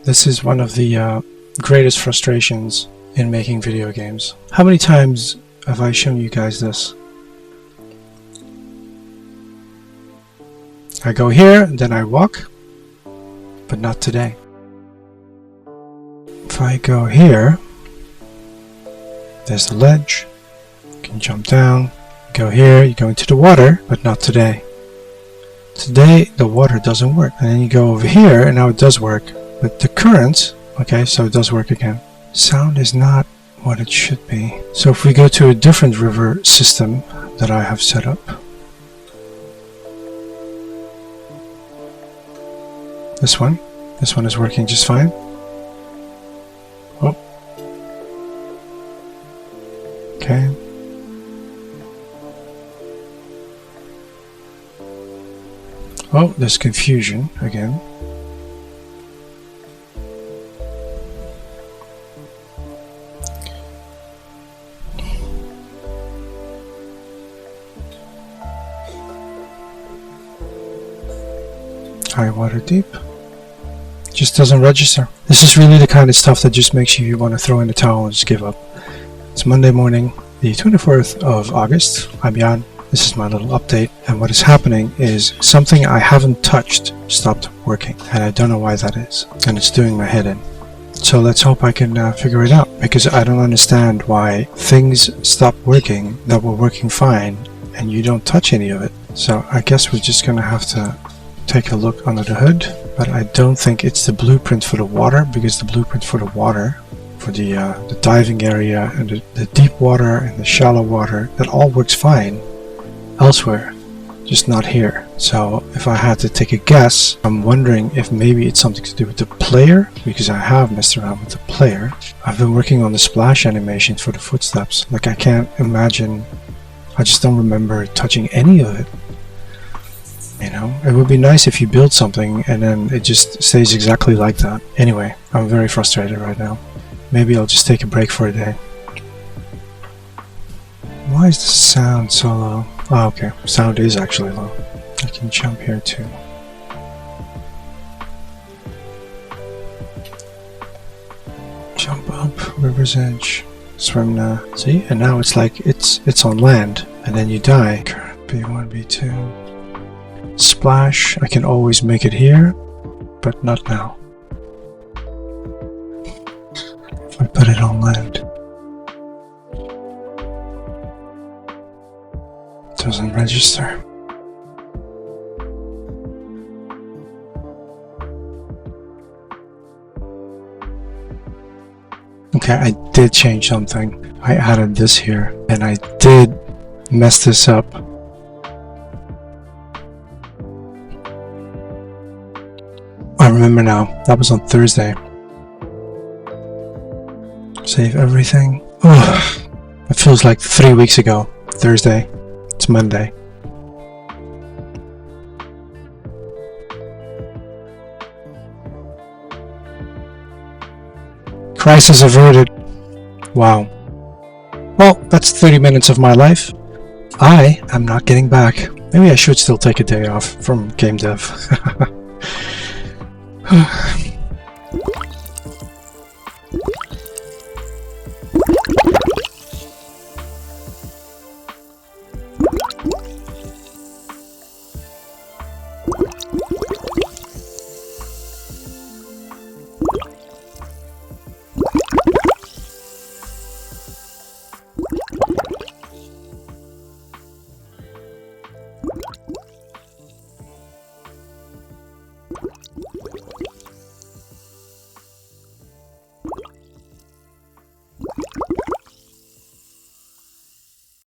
This is one of the greatest frustrations in making video games. How many times have I shown you guys this? I go here, then I walk, but not today. If I go here, there's the ledge, you can jump down, go here, you go into the water, but not today. Today the water doesn't work, and then you go over here and now it does work, but the current, okay, so it does work again. Sound is not what it should be. So if we go to a different river system that I have set up, this one is working just fine. Oh, okay. Oh, there's confusion again. High water deep. Just doesn't register. This is really the kind of stuff that just makes you want to throw in the towel and just give up. It's Monday morning, the 24th of August. I'm Jan. This is my little update, and what is happening is something I haven't touched stopped working, and I don't know why that is, and it's doing my head in. So let's hope I can figure it out, because I don't understand why things stop working that were working fine and you don't touch any of it. So I guess we're just gonna have to take a look under the hood, but I don't think it's the blueprint for the water, because the blueprint for the water, for the diving area and the deep water and the shallow water, that all works fine elsewhere, just not here. So if I had to take a guess, I'm wondering if maybe it's something to do with the player, because I have messed around with the player. I've been working on the splash animation for the footsteps. Like, I can't imagine, I just don't remember touching any of it. You know, it would be nice if you build something and then it just stays exactly like that. Anyway, I'm very frustrated right now. Maybe I'll just take a break for a day. Why is the sound so low? Oh, okay, sound is actually low. I can jump here too. Jump up, river's edge, swim now. See, and now it's like it's on land, and then you die. Current B1, B2. Splash, I can always make it here, but not now. If I put it on land. Doesn't register. Okay, I did change something. I added this here, and I did mess this up. I remember now, that was on Thursday. Save everything. Oh, it feels like 3 weeks ago. Thursday. It's Monday. Crisis averted. Wow. Well, that's 30 minutes of my life. I am not getting back. Maybe I should still take a day off from game dev.